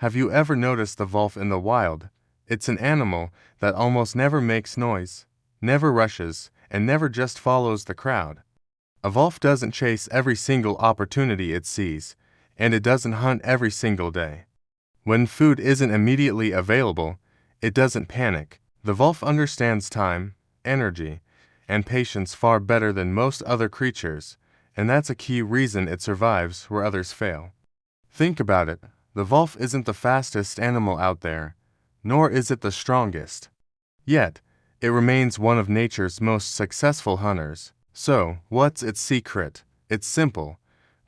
Have you ever noticed the wolf in the wild? It's an animal that almost never makes noise, never rushes, and never just follows the crowd. A wolf doesn't chase every single opportunity it sees, and it doesn't hunt every single day. When food isn't immediately available, it doesn't panic. The wolf understands time, energy, and patience far better than most other creatures, and that's a key reason it survives where others fail. Think about it. The wolf isn't the fastest animal out there, nor is it the strongest. Yet, it remains one of nature's most successful hunters. So, what's its secret? It's simple.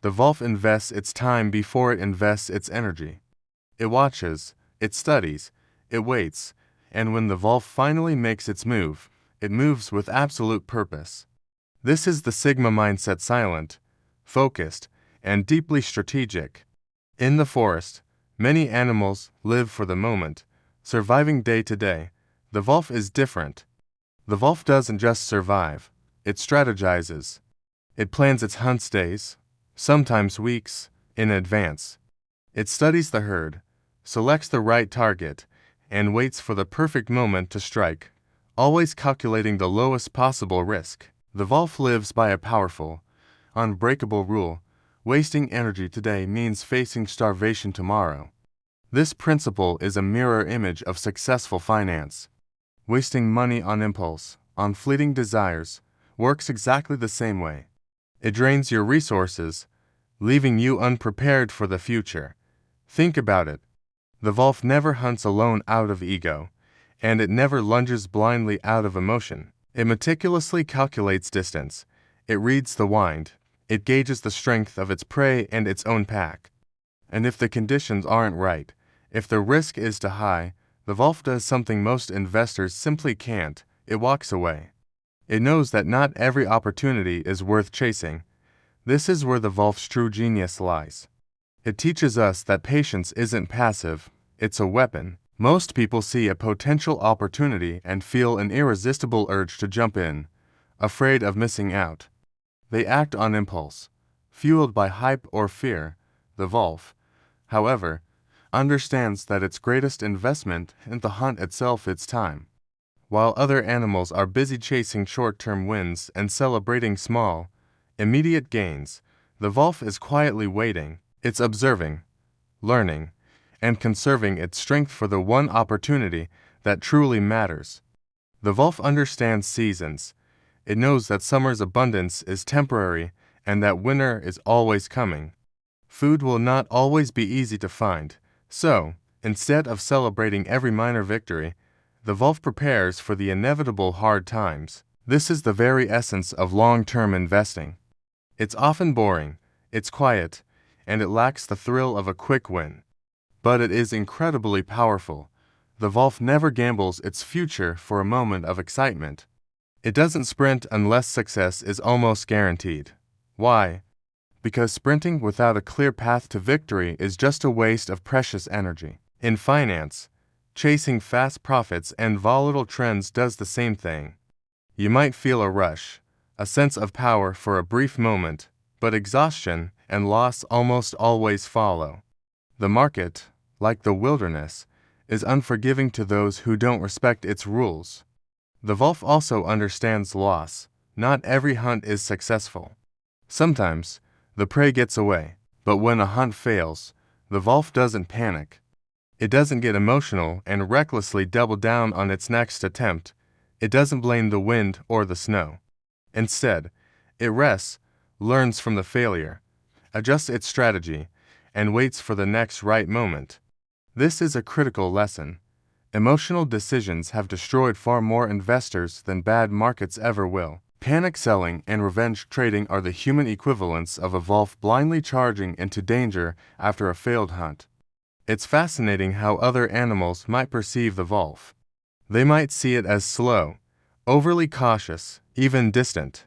The wolf invests its time before it invests its energy. It watches, it studies, it waits, and when the wolf finally makes its move, it moves with absolute purpose. This is the Sigma mindset: silent, focused, and deeply strategic. In the forest, many animals live for the moment, surviving day to day. The wolf is different. The wolf doesn't just survive, it strategizes. It plans its hunt days, sometimes weeks, in advance. It studies the herd, selects the right target, and waits for the perfect moment to strike, always calculating the lowest possible risk. The wolf lives by a powerful, unbreakable rule: wasting energy today means facing starvation tomorrow. This principle is a mirror image of successful finance. Wasting money on impulse, on fleeting desires, works exactly the same way. It drains your resources, leaving you unprepared for the future. Think about it. The wolf never hunts alone out of ego, and it never lunges blindly out of emotion. It meticulously calculates distance. It reads the wind. It gauges the strength of its prey and its own pack. And if the conditions aren't right, if the risk is too high, the wolf does something most investors simply can't: it walks away. It knows that not every opportunity is worth chasing. This is where the wolf's true genius lies. It teaches us that patience isn't passive, it's a weapon. Most people see a potential opportunity and feel an irresistible urge to jump in, afraid of missing out. They act on impulse, fueled by hype or fear. The wolf, however, understands that its greatest investment in the hunt itself is time. While other animals are busy chasing short-term wins and celebrating small, immediate gains, the wolf is quietly waiting. It's observing, learning, and conserving its strength for the one opportunity that truly matters. The wolf understands seasons. It knows that summer's abundance is temporary and that winter is always coming. Food will not always be easy to find, so, instead of celebrating every minor victory, the wolf prepares for the inevitable hard times. This is the very essence of long-term investing. It's often boring, it's quiet, and it lacks the thrill of a quick win. But it is incredibly powerful. The wolf never gambles its future for a moment of excitement. It doesn't sprint unless success is almost guaranteed. Why? Because sprinting without a clear path to victory is just a waste of precious energy. In finance, chasing fast profits and volatile trends does the same thing. You might feel a rush, a sense of power for a brief moment, but exhaustion and loss almost always follow. The market, like the wilderness, is unforgiving to those who don't respect its rules. The wolf also understands loss. Not every hunt is successful. Sometimes, the prey gets away, but when a hunt fails, the wolf doesn't panic. It doesn't get emotional and recklessly double down on its next attempt. It doesn't blame the wind or the snow. Instead, it rests, learns from the failure, adjusts its strategy, and waits for the next right moment. This is a critical lesson. Emotional decisions have destroyed far more investors than bad markets ever will. Panic selling and revenge trading are the human equivalents of a wolf blindly charging into danger after a failed hunt. It's fascinating how other animals might perceive the wolf. They might see it as slow, overly cautious, even distant.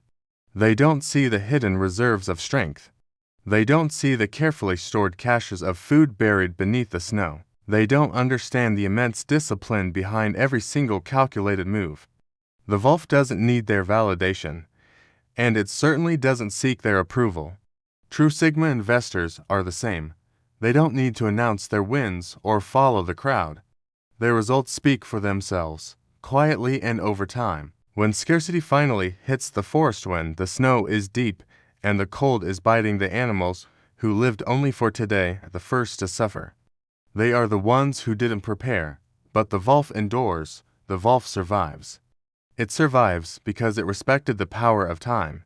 They don't see the hidden reserves of strength. They don't see the carefully stored caches of food buried beneath the snow. They don't understand the immense discipline behind every single calculated move. The wolf doesn't need their validation, and it certainly doesn't seek their approval. True Sigma investors are the same. They don't need to announce their wins or follow the crowd. Their results speak for themselves, quietly and over time. When scarcity finally hits the forest, when the snow is deep and the cold is biting, the animals who lived only for today are the first to suffer. They are the ones who didn't prepare, but the wolf endures, the wolf survives. It survives because it respected the power of time.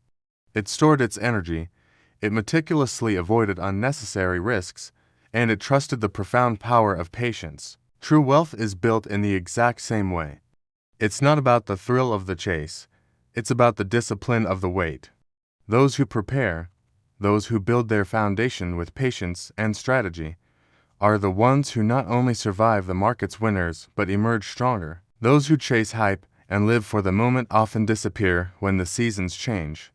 It stored its energy, it meticulously avoided unnecessary risks, and it trusted the profound power of patience. True wealth is built in the exact same way. It's not about the thrill of the chase, it's about the discipline of the wait. Those who prepare, those who build their foundation with patience and strategy, are the ones who not only survive the market's winners but emerge stronger. Those who chase hype and live for the moment often disappear when the seasons change.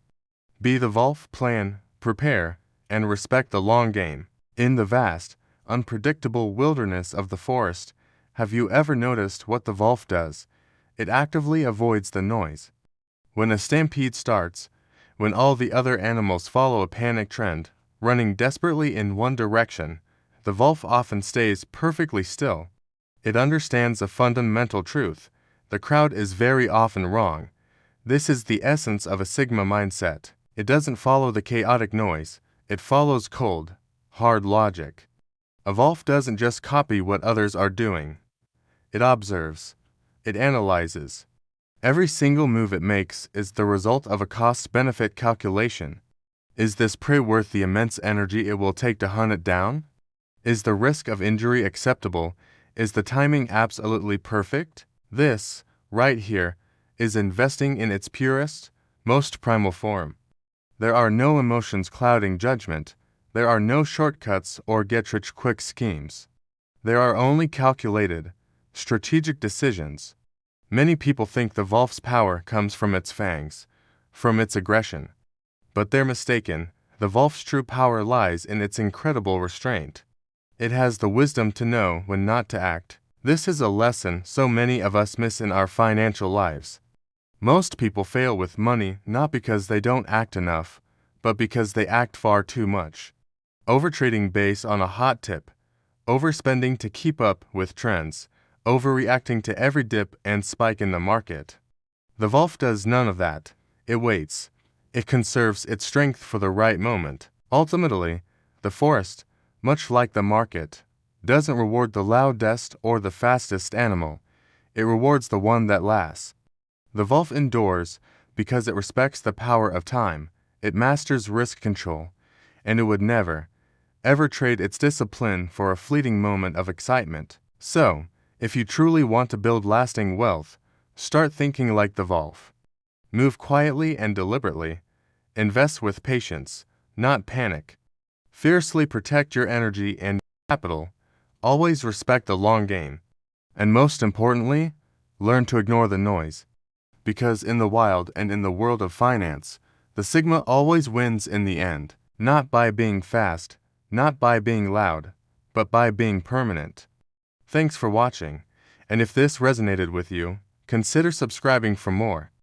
Be the wolf, plan, prepare, and respect the long game. In the vast, unpredictable wilderness of the forest, have you ever noticed what the wolf does? It actively avoids the noise. When a stampede starts, when all the other animals follow a panic trend, running desperately in one direction, the wolf often stays perfectly still. It understands a fundamental truth: the crowd is very often wrong. This is the essence of a Sigma mindset. It doesn't follow the chaotic noise, it follows cold, hard logic. A wolf doesn't just copy what others are doing. It observes. It analyzes. Every single move it makes is the result of a cost-benefit calculation. Is this prey worth the immense energy it will take to hunt it down? Is the risk of injury acceptable? Is the timing absolutely perfect? This, right here, is investing in its purest, most primal form. There are no emotions clouding judgment. There are no shortcuts or get-rich-quick schemes. There are only calculated, strategic decisions. Many people think the wolf's power comes from its fangs, from its aggression. But they're mistaken. The wolf's true power lies in its incredible restraint. It has the wisdom to know when not to act. This is a lesson so many of us miss in our financial lives. Most people fail with money not because they don't act enough, but because they act far too much. Overtrading based on a hot tip, overspending to keep up with trends, overreacting to every dip and spike in the market. The wolf does none of that. It waits. It conserves its strength for the right moment. Ultimately, the forest, much like the market, doesn't reward the loudest or the fastest animal. It rewards the one that lasts. The wolf endures because it respects the power of time. It masters risk control, and it would never, ever trade its discipline for a fleeting moment of excitement. So, if you truly want to build lasting wealth, start thinking like the wolf. Move quietly and deliberately. Invest with patience, not panic. Fiercely protect your energy and capital. Always respect the long game. And most importantly, learn to ignore the noise. Because in the wild and in the world of finance, the Sigma always wins in the end. Not by being fast, not by being loud, but by being permanent. Thanks for watching, and if this resonated with you, consider subscribing for more.